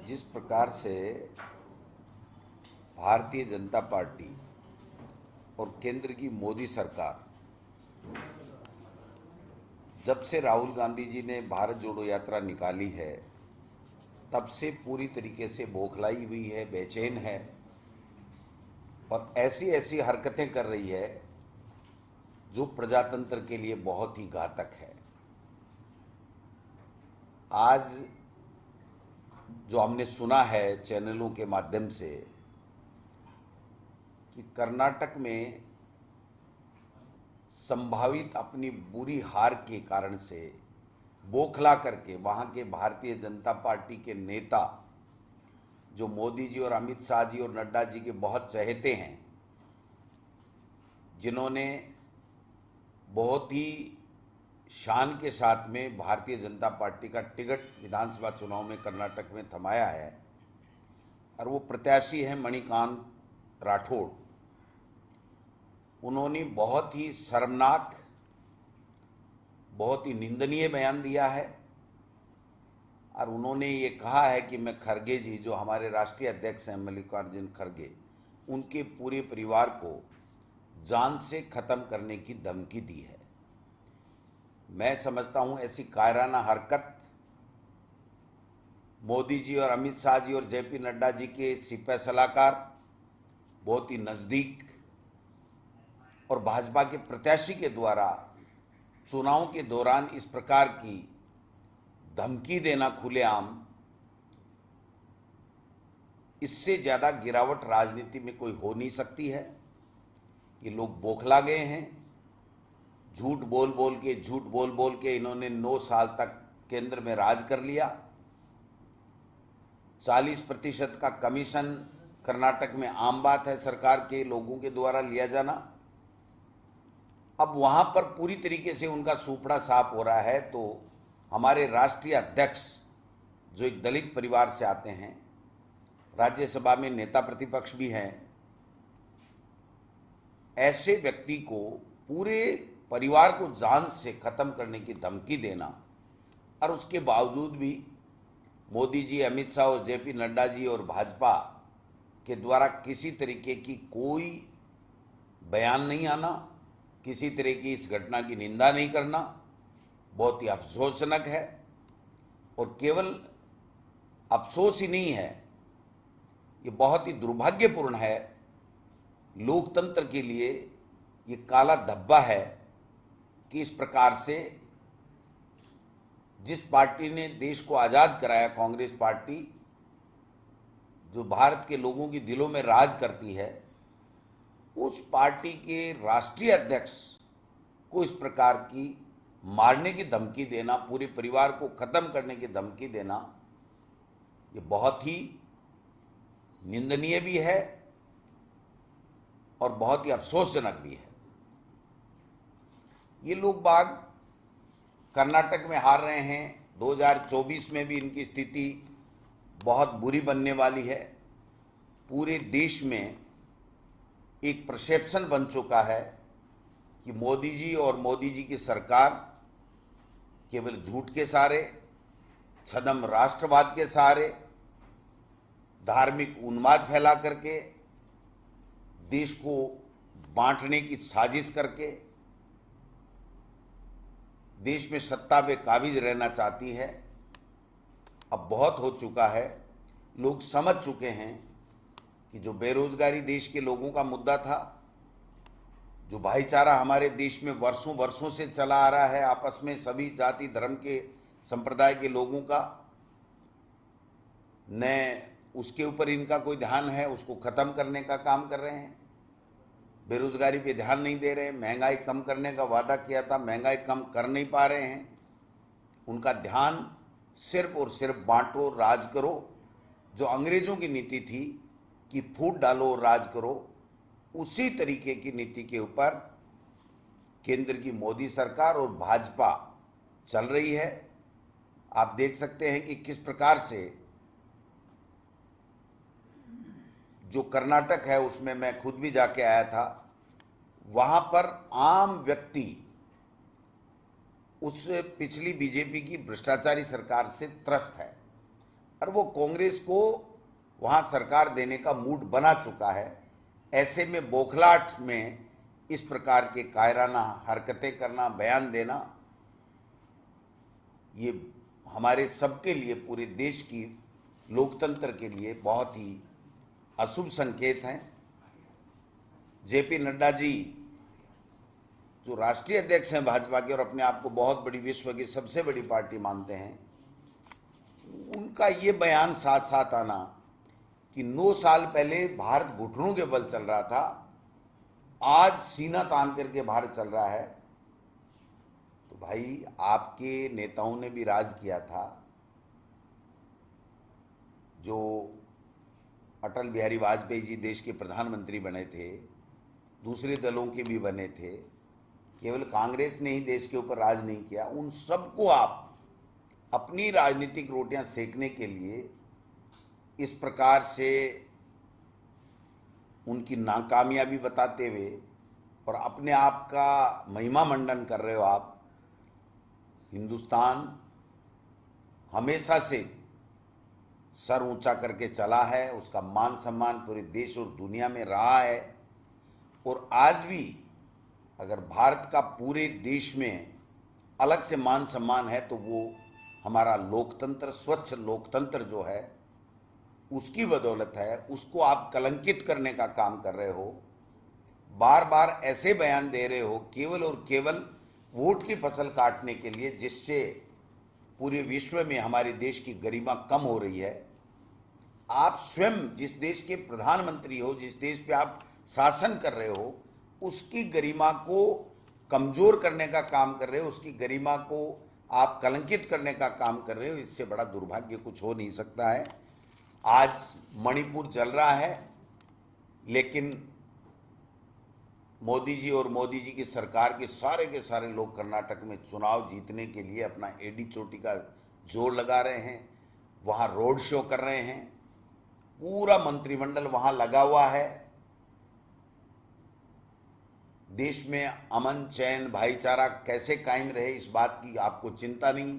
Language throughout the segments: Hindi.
जिस प्रकार से भारतीय जनता पार्टी और केंद्र की मोदी सरकार जब से राहुल गांधी जी ने भारत जोड़ो यात्रा निकाली है तब से पूरी तरीके से बौखलाई हुई है, बेचैन है और ऐसी ऐसी हरकतें कर रही है जो प्रजातंत्र के लिए बहुत ही घातक है। आज जो हमने सुना है चैनलों के माध्यम से कि कर्नाटक में संभावित अपनी बुरी हार के कारण से बौखला करके वहाँ के भारतीय जनता पार्टी के नेता जो मोदी जी और अमित शाह जी और नड्डा जी के बहुत चहेते हैं, जिन्होंने बहुत ही शान के साथ में भारतीय जनता पार्टी का टिकट विधानसभा चुनाव में कर्नाटक में थमाया है और वो प्रत्याशी हैं मणिकांत राठौड़। उन्होंने बहुत ही शर्मनाक, बहुत ही निंदनीय बयान दिया है और उन्होंने ये कहा है कि मैं खड़गे जी, जो हमारे राष्ट्रीय अध्यक्ष हैं मल्लिकार्जुन खड़गे, उनके पूरे परिवार को जान से ख़त्म करने की धमकी दी है। मैं समझता हूँ ऐसी कायराना हरकत मोदी जी और अमित शाह जी और जेपी नड्डा जी के सिपह सलाहकार, बहुत ही नज़दीक और भाजपा के प्रत्याशी के द्वारा चुनाव के दौरान इस प्रकार की धमकी देना खुलेआम, इससे ज़्यादा गिरावट राजनीति में कोई हो नहीं सकती है। ये लोग बौखला गए हैं। झूठ बोल बोल के इन्होंने 9 साल तक केंद्र में राज कर लिया। 40% का कमीशन कर्नाटक में आम बात है सरकार के लोगों के द्वारा लिया जाना। अब वहां पर पूरी तरीके से उनका सूपड़ा साफ हो रहा है। तो हमारे राष्ट्रीय अध्यक्ष जो एक दलित परिवार से आते हैं, राज्यसभा में नेता प्रतिपक्ष भी हैं, ऐसे व्यक्ति को पूरे परिवार को जान से खत्म करने की धमकी देना और उसके बावजूद भी मोदी जी, अमित शाह और जेपी नड्डा जी और भाजपा के द्वारा किसी तरीके की कोई बयान नहीं आना, किसी तरह की इस घटना की निंदा नहीं करना, बहुत ही अफसोसजनक है। और केवल अफसोस ही नहीं है, ये बहुत ही दुर्भाग्यपूर्ण है। लोकतंत्र के लिए ये काला धब्बा है कि इस प्रकार से जिस पार्टी ने देश को आज़ाद कराया, कांग्रेस पार्टी, जो भारत के लोगों की दिलों में राज करती है, उस पार्टी के राष्ट्रीय अध्यक्ष को इस प्रकार की मारने की धमकी देना, पूरे परिवार को खत्म करने की धमकी देना, ये बहुत ही निंदनीय भी है और बहुत ही अफसोसजनक भी है। ये लोग बाग कर्नाटक में हार रहे हैं। 2024 में भी इनकी स्थिति बहुत बुरी बनने वाली है। पूरे देश में एक परसेप्शन बन चुका है कि मोदी जी और मोदी जी की सरकार केवल झूठ के सहारे, छद्म राष्ट्रवाद के सहारे, धार्मिक उन्माद फैला करके, देश को बांटने की साजिश करके देश में सत्ता पे काबिज रहना चाहती है। अब बहुत हो चुका है। लोग समझ चुके हैं कि जो बेरोजगारी देश के लोगों का मुद्दा था, जो भाईचारा हमारे देश में वर्षों वर्षों से चला आ रहा है, आपस में सभी जाति धर्म के संप्रदाय के लोगों का, न उसके ऊपर इनका कोई ध्यान है, उसको खत्म करने का काम कर रहे हैं। बेरोजगारी पे ध्यान नहीं दे रहे। महंगाई कम करने का वादा किया था, महंगाई कम कर नहीं पा रहे हैं। उनका ध्यान सिर्फ और सिर्फ बांटो राज करो, जो अंग्रेजों की नीति थी कि फूट डालो राज करो, उसी तरीके की नीति के ऊपर केंद्र की मोदी सरकार और भाजपा चल रही है। आप देख सकते हैं कि किस प्रकार से जो कर्नाटक है, उसमें मैं खुद भी जाके आया था, वहां पर आम व्यक्ति उस पिछली बीजेपी की भ्रष्टाचारी सरकार से त्रस्त है। और वो कांग्रेस को वहां सरकार देने का मूड बना चुका है। ऐसे में बौखलाहट में इस प्रकार के कायराना हरकतें करना, बयान देना, ये हमारे सबके लिए, पूरे देश की लोकतंत्र के लिए बहुत ही अशुभ संकेत हैं। जेपी नड्डा जी जो राष्ट्रीय अध्यक्ष हैं भाजपा के और अपने आप को बहुत बड़ी, विश्व की सबसे बड़ी पार्टी मानते हैं, उनका ये बयान साथ साथ आना कि 9 साल पहले भारत घुटनों के बल चल रहा था, आज सीना तान करके भारत चल रहा है। तो भाई, आपके नेताओं ने भी राज किया था। जो अटल बिहारी वाजपेयी जी देश के प्रधानमंत्री बने थे, दूसरे दलों के भी बने थे, केवल कांग्रेस ने ही देश के ऊपर राज नहीं किया। उन सबको आप अपनी राजनीतिक रोटियां सेकने के लिए इस प्रकार से उनकी नाकामयाबी बताते हुए और अपने आप का महिमा मंडन कर रहे हो आप। हिंदुस्तान हमेशा से सर ऊंचा करके चला है, उसका मान सम्मान पूरे देश और दुनिया में रहा है। और आज भी अगर भारत का पूरे देश में अलग से मान सम्मान है तो वो हमारा लोकतंत्र, स्वच्छ लोकतंत्र जो है, उसकी बदौलत है। उसको आप कलंकित करने का काम कर रहे हो, बार बार ऐसे बयान दे रहे हो केवल और केवल वोट की फसल काटने के लिए, जिससे पूरे विश्व में हमारे देश की गरिमा कम हो रही है। आप स्वयं जिस देश के प्रधानमंत्री हो, जिस देश पे आप शासन कर रहे हो, उसकी गरिमा को कमजोर करने का काम कर रहे हो, उसकी गरिमा को आप कलंकित करने का काम कर रहे हो। इससे बड़ा दुर्भाग्य कुछ हो नहीं सकता है। आज मणिपुर जल रहा है, लेकिन मोदी जी और मोदी जी की सरकार के सारे लोग कर्नाटक में चुनाव जीतने के लिए अपना एडी चोटी का जोर लगा रहे हैं, वहां रोड शो कर रहे हैं, पूरा मंत्रिमंडल वहां लगा हुआ है। देश में अमन, चैन, भाईचारा कैसे कायम रहे, इस बात की आपको चिंता नहीं।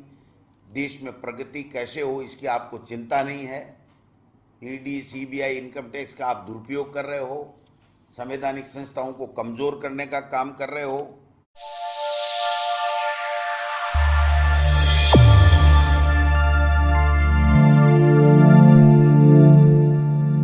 देश में प्रगति कैसे हो, इसकी आपको चिंता नहीं है। ईडी, सीबीआई, इनकम टैक्स का आप दुरुपयोग कर रहे हो, संवैधानिक संस्थाओं को कमजोर करने का काम कर रहे हो।